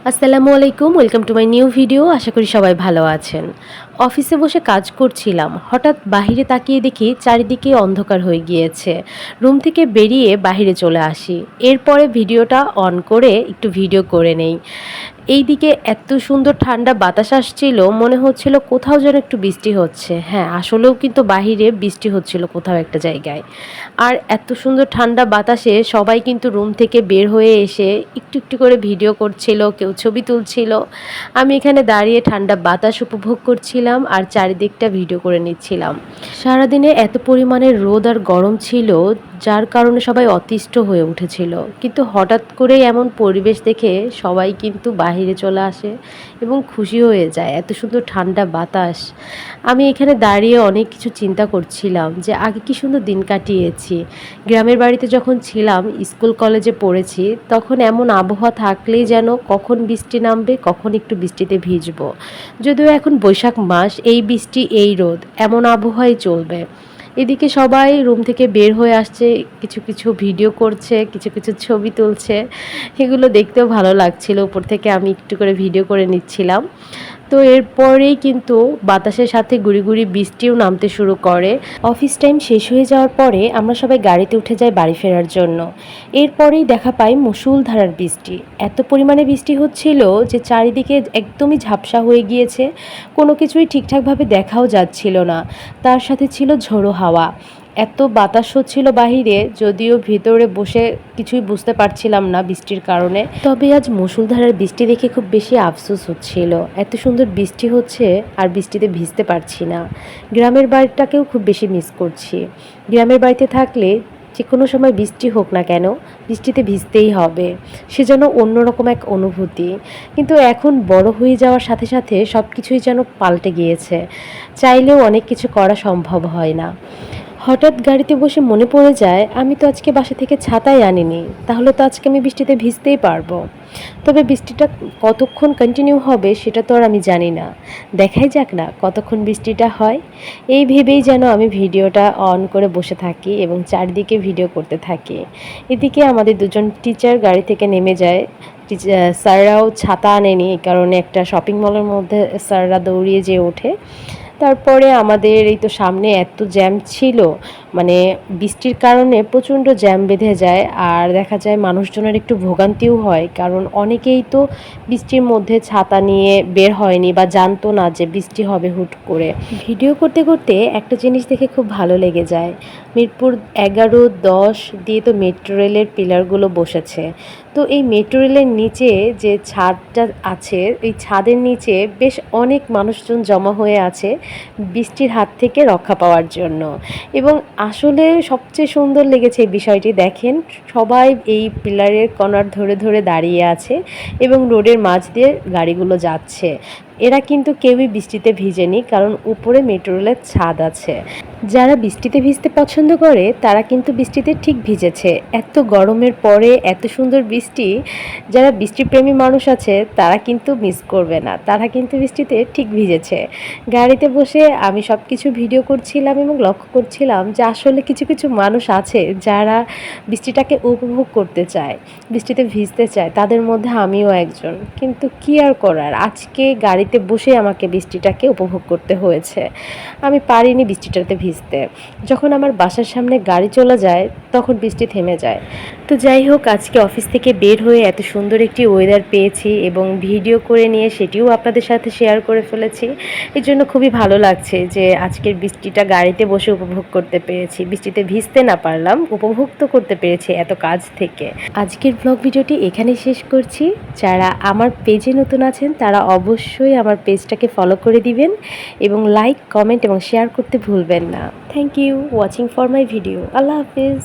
আসসালামু আলাইকুম, welcome to my new video. আশা করি সবাই ভালো আছেন। অফিসে বসে কাজ করছিলাম, হঠাৎ বাহিরে তাকিয়ে দেখি চারিদিকে অন্ধকার হয়ে গিয়েছে। রুম থেকে বেরিয়ে বাহিরে চলে আসি। এরপরে ভিডিওটা অন করে একটু ভিডিও করে নেই। এইদিকে এত সুন্দর ঠান্ডা বাতাস আসছিল, মনে হচ্ছিল কোথাও যেন একটু বৃষ্টি হচ্ছে। হ্যাঁ, আসলেও কিন্তু বাহিরে বৃষ্টি হচ্ছিল কোথাও একটা জায়গায়। আর এত সুন্দর ঠান্ডা বাতাসে সবাই কিন্তু রুম থেকে বের হয়ে এসে একটু একটু করে ভিডিও করছিল, কেউ ছবি তুলছিল। আমি এখানে দাঁড়িয়ে ঠান্ডা বাতাস উপভোগ করছিলাম আর চারিদিকটা ভিডিও করে নিচ্ছিলাম। সারাদিনে এত পরিমাণে রোদ আর গরম ছিল, যার কারণে সবাই অতিষ্ঠ হয়ে উঠেছিল। কিন্তু হঠাৎ করেই এমন পরিবেশ দেখে সবাই কিন্তু বাহিরে চলে আসে এবং খুশি হয়ে যায়, এত সুন্দর ঠান্ডা বাতাস। আমি এখানে দাঁড়িয়ে অনেক কিছু চিন্তা করছিলাম যে আগে কি সুন্দর দিন কাটিয়েছি। গ্রামের বাড়িতে যখন ছিলাম, স্কুল কলেজে পড়েছি, তখন এমন আবহাওয়া থাকলেই যেন কখন বৃষ্টি নামবে, কখন একটু বৃষ্টিতে ভিজবো। যদিও এখন বৈশাখ মাস, এই বৃষ্টি এই রোদ এমন আবহাওয়াই চলবে। এদিকে সবাই রুম থেকে বের হয়ে আসছে, কিছু কিছু ভিডিও করছে, কিছু কিছু ছবি তুলছে। এগুলো দেখতেও ভালো লাগছিল। উপর থেকে আমি একটু করে ভিডিও করে নিচ্ছিলাম। তো এরপরেই কিন্তু বাতাসের সাথে গুঁড়ি গুঁড়ি বৃষ্টিও নামতে শুরু করে। অফিস টাইম শেষ হয়ে যাওয়ার পরে আমরা সবাই গাড়িতে উঠে যাই বাড়ি ফেরার জন্য। এরপরেই দেখা পাই মুষলধারার বৃষ্টি। এত পরিমাণে বৃষ্টি হচ্ছিল যে চারিদিকে একদমই ঝাপসা হয়ে গিয়েছে, কোনো কিছুই ঠিকঠাকভাবে দেখাও যাচ্ছিল না। তার সাথে ছিল ঝোড়ো হাওয়া। এত বাতাস হচ্ছিল বাহিরে, যদিও ভিতরে বসে কিছুই বুঝতে পারছিলাম না বৃষ্টির কারণে। তবে আজ মুষলধারার বৃষ্টি দেখে খুব বেশি আফসোস হচ্ছিল। এত সুন্দর বৃষ্টি হচ্ছে আর বৃষ্টিতে ভিজতে পারছি না। গ্রামের বাড়িটাকেও খুব বেশি মিস করছি। গ্রামের বাড়িতে থাকলে যে কোনো সময় বৃষ্টি হোক না কেন, বৃষ্টিতে ভিজতেই হবে। সে যেন অন্যরকম এক অনুভূতি। কিন্তু এখন বড় হয়ে যাওয়ার সাথে সাথে সব কিছুই যেন পাল্টে গিয়েছে। চাইলেও অনেক কিছু করা সম্ভব হয় না। হঠাৎ গাড়িতে বসে মনে পড়ে যায়, আমি তো আজকে বাসা থেকে ছাতাই আনিনি, তাহলে তো আজকে আমি বৃষ্টিতে ভিজতেই পারবো। তবে বৃষ্টিটা কতক্ষণ কন্টিনিউ হবে সেটা তো আর আমি জানি না। দেখাই যাক না কতক্ষণ বৃষ্টিটা হয়। এই ভেবেই যেন আমি ভিডিওটা অন করে বসে থাকি এবং চারদিকে ভিডিও করতে থাকি। এদিকে আমাদের দুজন টিচার গাড়ি থেকে নেমে যায়। স্যাররাও ছাতা আনেনি, এই কারণে একটা শপিং মলের মধ্যে স্যাররা দৌড়িয়ে যেয়ে ওঠে। তারপরে আমাদের এই তো সামনে এত জ্যাম ছিল, মানে বৃষ্টির কারণে প্রচণ্ড জ্যাম বেঁধে যায় আর দেখা যায় মানুষজনের একটু ভোগান্তিও হয়, কারণ অনেকেই তো বৃষ্টির মধ্যে ছাতা নিয়ে বের হয়নি বা জানতো না যে বৃষ্টি হবে হুট করে। ভিডিও করতে করতে একটা জিনিস দেখে খুব ভালো লেগে যায়। মিরপুর 11-10 দিয়ে তো মেট্রো রেলের পিলারগুলো বসেছে। তো এই মেট্রো রেলের নিচে যে ছাদটা আছে, এই ছাদের নিচে বেশ অনেক মানুষজন জমা হয়ে আছে বৃষ্টির হাত থেকে রক্ষা পাওয়ার জন্য। এবং আসলে সবচেয়ে সুন্দর লেগেছে এই বিষয়টি, দেখেন সবাই এই পিলারের কর্নার ধরে ধরে দাঁড়িয়ে আছে এবং রোডের মাঝ দিয়ে গাড়িগুলো যাচ্ছে। এরা কিন্তু কেউই বৃষ্টিতে ভিজেনি, কারণ উপরে মেট্রো রেলের ছাদ আছে। যারা বৃষ্টিতে ভিজতে পছন্দ করে তারা কিন্তু বৃষ্টিতে ঠিক ভিজেছে। এত গরমের পরে এত সুন্দর বৃষ্টি, যারা বৃষ্টিপ্রেমী মানুষ আছে তারা কিন্তু মিস করবে না, তারা কিন্তু বৃষ্টিতে ঠিক ভিজেছে। গাড়িতে বসে আমি সব কিছু ভিডিও করছিলাম এবং লক্ষ্য করছিলাম যে আসলে কিছু কিছু মানুষ আছে যারা বৃষ্টিটাকে উপভোগ করতে চায়, বৃষ্টিতে ভিজতে চায়। তাদের মধ্যে আমিও একজন। কিন্তু কি আর করার, আজকে গাড়িতে বসে আমাকে বৃষ্টিটাকে উপভোগ করতে হয়েছে। আমি পারিনি বৃষ্টিটাতে ভিজতে। যখন আমার বাসার সামনে গাড়ি চলে যায় তখন বৃষ্টি থেমে যায়। তো যাই হোক, আজকে অফিস থেকে বের হয়ে এত সুন্দর একটি ওয়েদার পেয়েছি এবং ভিডিও করে নিয়ে সেটিও আপনাদের সাথে শেয়ার করে ফেলেছি। এর জন্য খুবই ভালো লাগছে যে আজকের বৃষ্টিটা গাড়িতে বসে উপভোগ করতে পেরেছি। বৃষ্টিতে ভিজতে না পারলাম, উপভোগ তো করতে পেরেছি এত কাজ থেকে। আজকের ব্লগ ভিডিওটি এখানেই শেষ করছি। যারা আমার পেজে নতুন আছেন তারা অবশ্যই আমার পেজটাকে ফলো করে দিবেন এবং লাইক, কমেন্ট এবং শেয়ার করতে ভুলবেন না। Thank you watching for my video. আল্লাহ হাফিজ।